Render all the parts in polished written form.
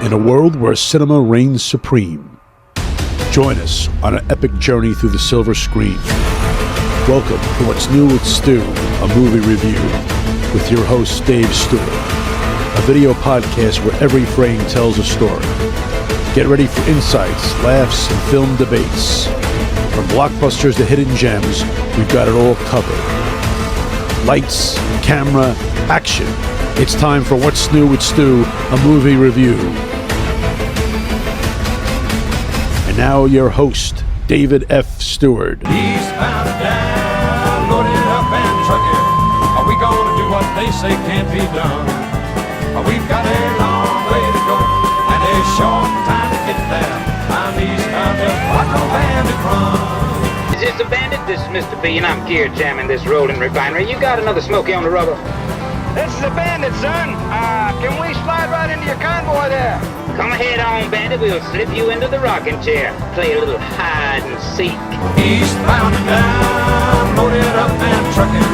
in a world where cinema reigns supreme. Join us on an epic journey through the silver screen. Welcome to What's New with Stu, a movie review, with your host Dave Stewart, a video podcast where every frame tells a story. Get ready for insights, laughs, and film debates. From blockbusters to hidden gems, we've got it all covered. Lights, camera, action. It's time for What's New with Stu, a movie review. And now your host, David F. Stewart. Eastbound and down, loaded up and trucking. Are we gonna do what they say can't be done? We've got a long way to go and a short time to get there. I'm eastbound, just watch no bandit run. Is this the Bandit? This is Mr. B, and I'm gear jamming this rolling refinery. You got another Smokey on the rubber? This is the Bandit, son. Can we slide right into your convoy there? Come ahead on, Bandit. We'll slip you into the rocking chair. Play a little hide and seek. Eastbound and down, loaded up and trucking.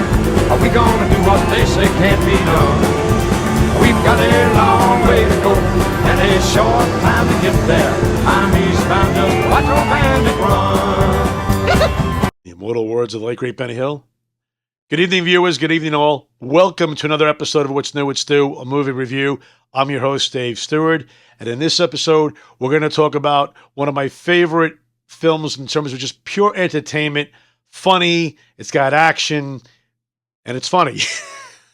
Are we gonna do what they say can't be done? We've got a long way to go and a short time to get there. I'm eastbound, just watch no bandit run. The immortal words of the late great Benny Hill. Good evening, viewers. Good evening, all. Welcome to another episode of What's New with Stu, a movie review. I'm your host, Dave Stewart, and in this episode, we're going to talk about one of my favorite films in terms of just pure entertainment. Funny, it's got action, and it's funny.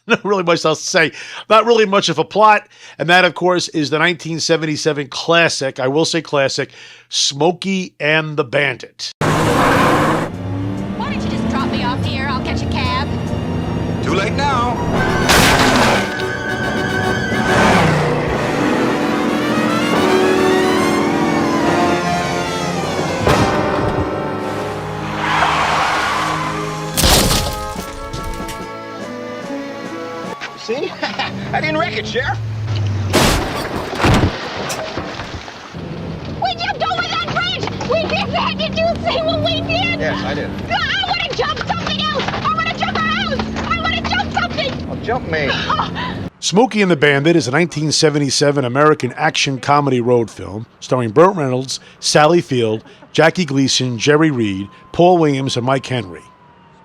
Not really much else to say. Not really much of a plot, and that, of course, is the 1977 classic, I will say classic, Smokey and the Bandit. Why don't you just drop me off here? I'll catch a cab. Too late now. See? I didn't wreck it, Sheriff. We jumped over that bridge! We did that! Did you see what we did? Yes, I did. I want to jump something else! I want to jump a house! I want to jump something! Well, jump me. Smokey and the Bandit is a 1977 American action comedy road film starring Burt Reynolds, Sally Field, Jackie Gleason, Jerry Reed, Paul Williams, and Mike Henry.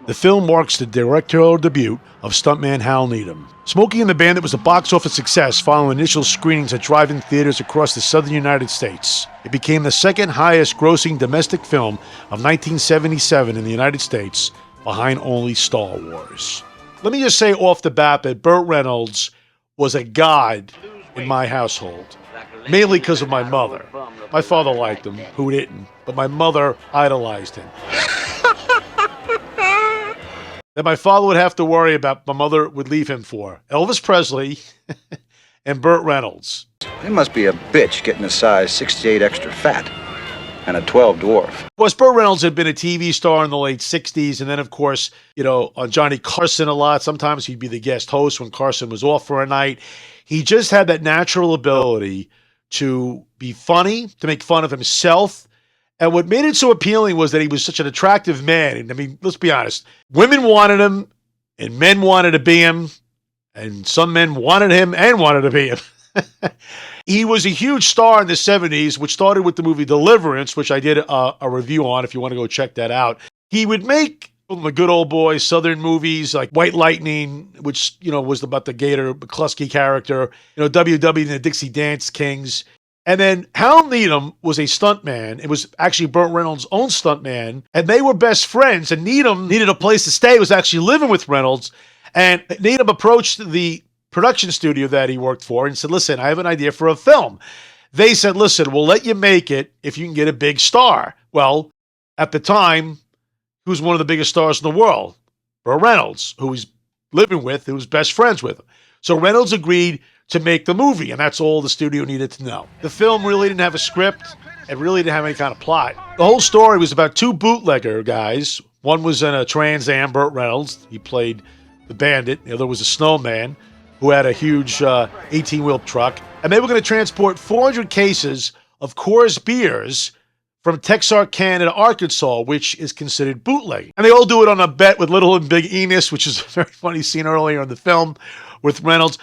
The film marks the directorial debut of stuntman Hal Needham. Smokey and the Bandit was a box office success following initial screenings at drive-in theaters across the southern United States. It became the second highest grossing domestic film of 1977 in the United States, behind only Star Wars. Let me just say off the bat that Burt Reynolds was a god in my household, mainly because of my mother. My father liked him, who didn't, but my mother idolized him. That my father would have to worry about, my mother would leave him for Elvis Presley and Burt Reynolds. He must be a bitch getting a size 68 extra fat and a 12 dwarf. Of course, Burt Reynolds had been a TV star in the late 60s, and then, of course, on Johnny Carson a lot. Sometimes he'd be the guest host when Carson was off for a night. He just had that natural ability to be funny, to make fun of himself. And what made it so appealing was that he was such an attractive man. And I mean, let's be honest. Women wanted him, and men wanted to be him, and some men wanted him and wanted to be him. He was a huge star in the 70s, which started with the movie Deliverance, which I did a review on if you want to go check that out. He would make the good old boy Southern movies like White Lightning, which, was about the Gator McCluskey character, WW and the Dixie Dance Kings. And then Hal Needham was a stuntman. It was actually Burt Reynolds' own stuntman, and they were best friends. And Needham needed a place to stay. He was actually living with Reynolds. And Needham approached the production studio that he worked for and said, listen, I have an idea for a film. They said, listen, we'll let you make it if you can get a big star. Well, at the time, who was one of the biggest stars in the world? Burt Reynolds, who he's living with, who was best friends with him. So Reynolds agreed to make the movie, and that's all the studio needed to know. The film really didn't have a script. It really didn't have any kind of plot. The whole story was about two bootlegger guys. One was in a Trans Am, Burt Reynolds. He played the Bandit. The other was a snowman who had a huge 18-wheel truck. And they were going to transport 400 cases of Coors Beers from Texarkana to Arkansas, which is considered bootleg. And they all do it on a bet with Little and Big Enos, which is a very funny scene earlier in the film with Reynolds.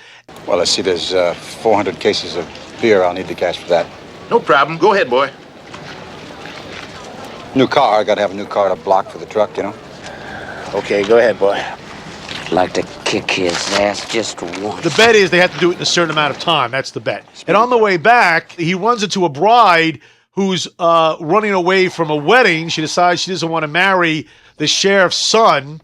Well, I see there's 400 cases of beer. I'll need the cash for that. No problem. Go ahead, boy. New car. I gotta have a new car to block for the truck, you know? Okay, go ahead, boy. Like to kick his ass just once. The bet is they have to do it in a certain amount of time. That's the bet. And on the way back, he runs into a bride who's running away from a wedding. She decides she doesn't want to marry the sheriff's son,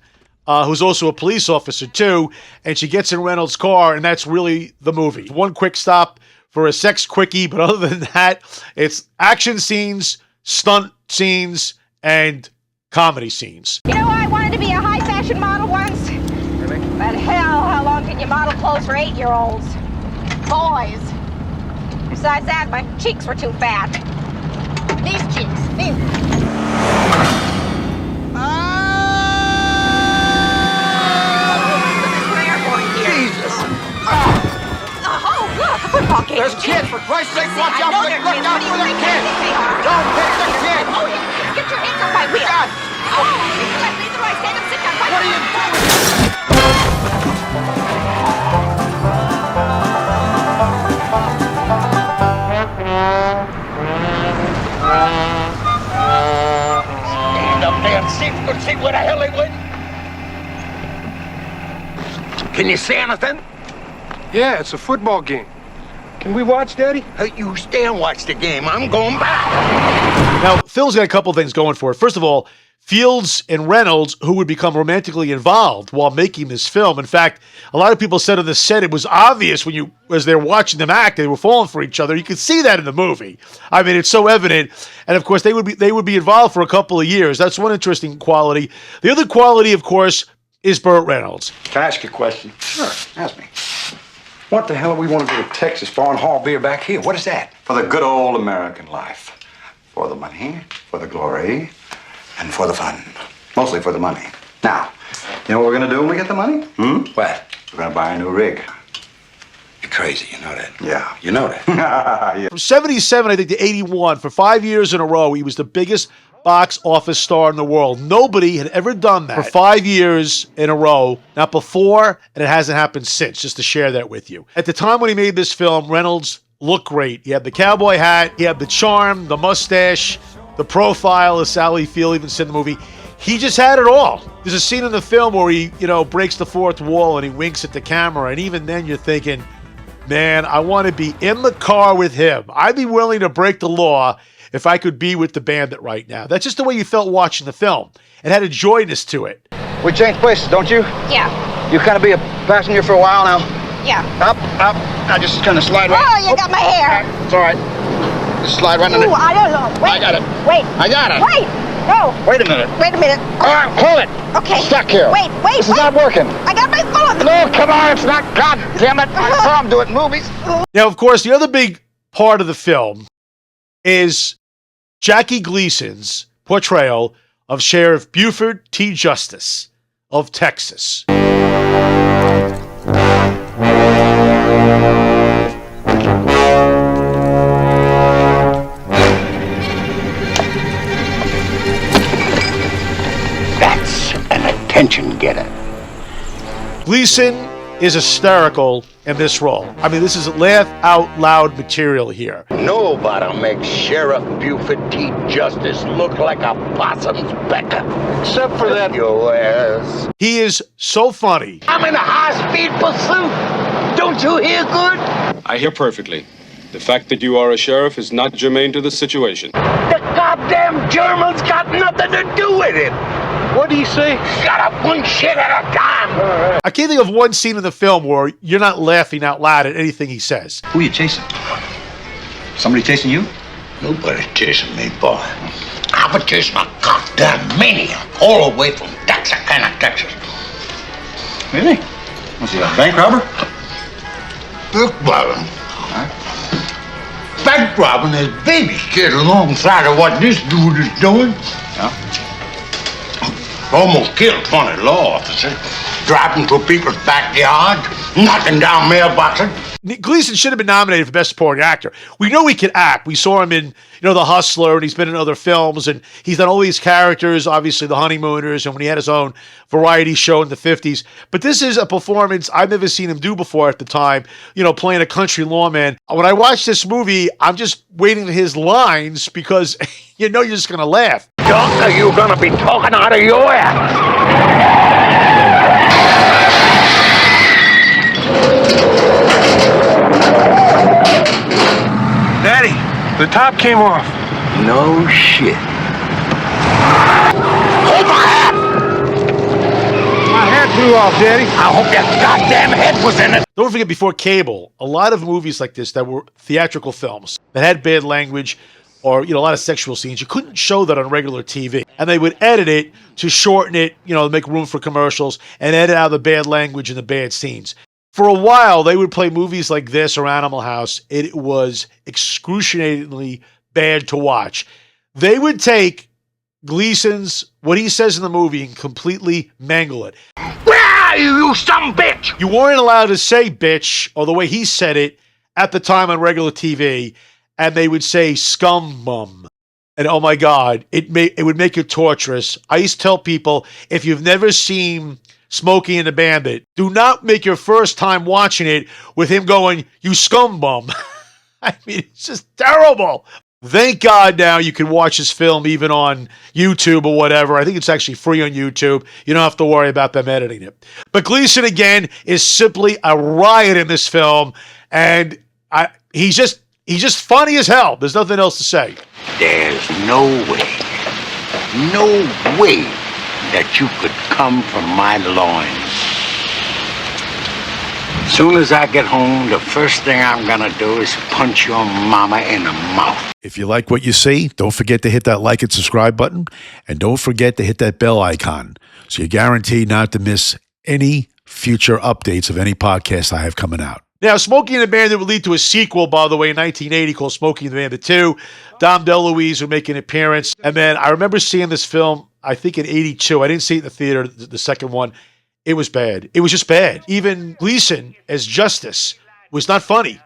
who's also a police officer too, and she gets in Reynolds' car, and that's really the movie. One quick stop for a sex quickie, but other than that, it's action scenes, stunt scenes, and comedy scenes. You know, I wanted to be a high fashion model once. Really? But hell, how long can you model clothes for 8-year-olds? Boys. Besides that, my cheeks were too fat. These cheeks, these. Jesus! Oh, look, a football game. There's kids, for Christ's sake, watch out for the look out for the kids! Don't hit the kids! Oh, get your hands off my wheel! God. Oh, neither do I stand up, sit down. What are you doing? Stand up there and see where the hell they went. Can you see anything? Yeah, it's a football game. Can we watch, Daddy? You stay and watch the game. I'm going back. Now, Phil's got a couple things going for it. First of all, Fields and Reynolds, who would become romantically involved while making this film. In fact, a lot of people said on the set it was obvious as they're watching them act, they were falling for each other. You could see that in the movie. I mean, it's so evident. And of course, they would be involved for a couple of years. That's one interesting quality. The other quality, of course, is Burt Reynolds. Can I ask you a question? Sure, ask me. What the hell do we want to go to Texas for and haul beer back here? What is that? For the good old American life. For the money, for the glory, and for the fun. Mostly for the money. Now, you know what we're going to do when we get the money? What? We're going to buy a new rig. You're crazy, you know that. Yeah. You know that. Yeah. From 77, I think, to 81, for 5 years in a row, he was the biggest box office star in the world. Nobody had ever done that for 5 years in a row, not before, and it hasn't happened since, just to share that with you. At the time when he made this film, Reynolds looked great. He had the cowboy hat, he had the charm, the mustache, the profile, as Sally Field even said in the movie. He just had it all. There's a scene in the film where he, breaks the fourth wall and he winks at the camera, and even then you're thinking, man, I want to be in the car with him. I'd be willing to break the law if I could be with the bandit right now. That's just the way you felt watching the film. It had a joyness to it. We change places, don't you? Yeah, You kind of be a passenger for a while now. yeah. Up. I just kind of slide right. Oh, you got my hair. It's all right. Just slide right under. Ooh, I don't know. Wait. I got it. Wait. I got it. Wait. No. Wait a minute. Wait a minute. All right, hold it. Okay. Stuck here. Wait. This is not working. I got my phone. No, come on, it's not. God damn it. I saw him do it in movies. Now, of course, the other big part of the film is Jackie Gleason's portrayal of Sheriff Buford T. Justice of Texas. That's an attention getter. Gleason is hysterical in this role. I mean, this is laugh out loud material here. Nobody makes Sheriff Buford T. Justice look like a possum's becker. Except for that. Your ass. He is so funny. I'm in a high-speed pursuit. Don't you hear good? I hear perfectly. The fact that you are a sheriff is not germane to the situation. The goddamn Germans got nothing to do with it. What do you say? Shut up one shit at a time. I can't think of one scene in the film where you're not laughing out loud at anything he says. Who are you chasing? Somebody chasing you? Nobody's chasing me, boy. I've been chasing a goddamn maniac all the way from Texarkana, Texas. Really? Was he a bank robber? Look, brother. Bank robbing is baby shit alongside of what this dude is doing. Yeah. Almost killed 20 law officers, driving through people's backyard, knocking down mailboxes. Gleason should have been nominated for Best Supporting Actor. We know he could act. We saw him in, The Hustler, and he's been in other films, and he's done all these characters, obviously The Honeymooners, and when he had his own variety show in the 50s. But this is a performance I've never seen him do before at the time, playing a country lawman. When I watch this movie, I'm just waiting for his lines because you're just going to laugh. Doctor, you're gonna be talking out of your ass. Daddy, the top came off. No shit. Hold my hat! My hat blew off, Daddy. I hope your goddamn head was in it. Don't forget, before cable, a lot of movies like this that were theatrical films that had bad language or, a lot of sexual scenes, you couldn't show that on regular TV. And they would edit it to shorten it, to make room for commercials and edit out the bad language and the bad scenes. For a while, they would play movies like this or Animal House. It was excruciatingly bad to watch. They would take Gleason's, what he says in the movie, and completely mangle it. Where are you, you some bitch? You weren't allowed to say bitch, or the way he said it, at the time on regular TV, and they would say scum bum. And oh my God, it would make it torturous. I used to tell people, if you've never seen Smokey and the Bandit, do not make your first time watching it with him going, you scum bum. I mean, it's just terrible. Thank God now you can watch this film even on YouTube or whatever. I think it's actually free on YouTube. You don't have to worry about them editing it. But Gleason, again, is simply a riot in this film. And he's just funny as hell. There's nothing else to say. There's no way that you could come from my loins. Soon as I get home, the first thing I'm gonna do is punch your mama in the mouth. If you like what you see, don't forget to hit that like and subscribe button. And don't forget to hit that bell icon so you're guaranteed not to miss any future updates of any podcast I have coming out. Now, Smokey and the Bandit would lead to a sequel, by the way, in 1980 called Smokey and the Bandit 2. Dom DeLuise would make an appearance. And then I remember seeing this film, I think in 82. I didn't see it in the theater, the second one. It was bad. It was just bad. Even Gleason as Justice was not funny.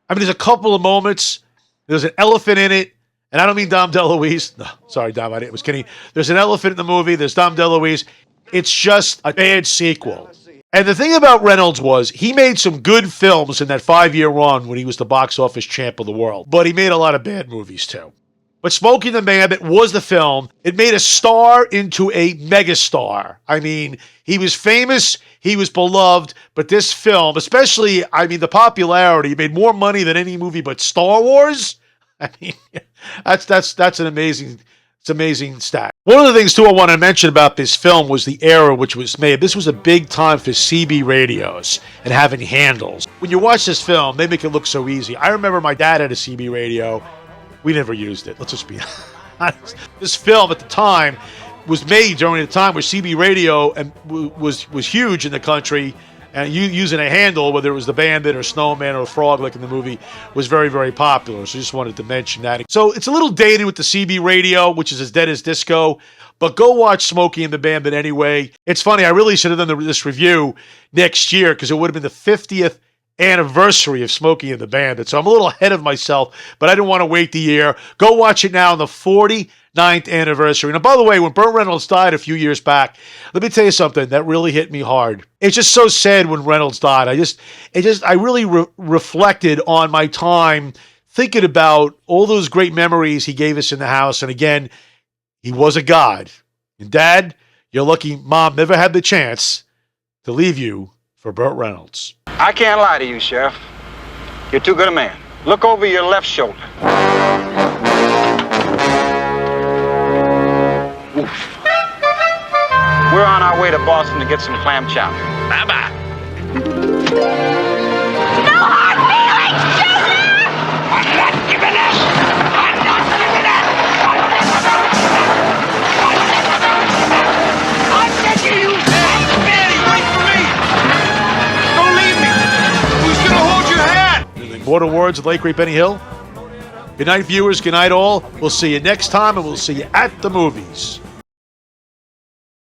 I mean, there's a couple of moments. There's an elephant in it. And I don't mean Dom DeLuise. No, sorry, Dom, I was kidding. There's an elephant in the movie. There's Dom DeLuise. It's just a bad sequel. And the thing about Reynolds was he made some good films in that 5-year run when he was the box office champ of the world. But he made a lot of bad movies too. But Smokey and the Bandit was the film. It made a star into a megastar. I mean, he was famous, he was beloved, but this film, especially, the popularity, made more money than any movie but Star Wars. I mean, that's an amazing stat. One of the things, too, I want to mention about this film was the era which was made. This was a big time for CB radios and having handles. When you watch this film, they make it look so easy. I remember my dad had a CB radio. We never used it. Let's just be honest. This film at the time was made during a time where CB radio was huge in the country, and you using a handle, whether it was the Bandit or Snowman or Frog like in the movie, was very, very popular. So I just wanted to mention that. So it's a little dated with the CB radio, which is as dead as disco, but go watch Smokey and the Bandit anyway. It's funny, I really should have done this review next year because it would have been the 50th anniversary of Smokey and the Bandit. So I'm a little ahead of myself, but I didn't want to wait the year. Go watch it now on the 49th anniversary. Now, by the way, when Burt Reynolds died a few years back, let me tell you something that really hit me hard. It's just so sad when Reynolds died. I really reflected on my time thinking about all those great memories he gave us in the house. And again, he was a god. And Dad, you're lucky Mom never had the chance to leave you for Burt Reynolds. I can't lie to you, Sheriff. You're too good a man. Look over your left shoulder. Oof. We're on our way to Boston to get some clam chowder. Bye-bye. No hard feelings, Junior! I'm not giving up! I'm not giving up! I'm begging you! Daddy, wait for me! Don't leave me! Who's gonna hold your hand? More words of late great Benny Hill. Good night, viewers. Good night, all. We'll see you next time, and we'll see you at the movies.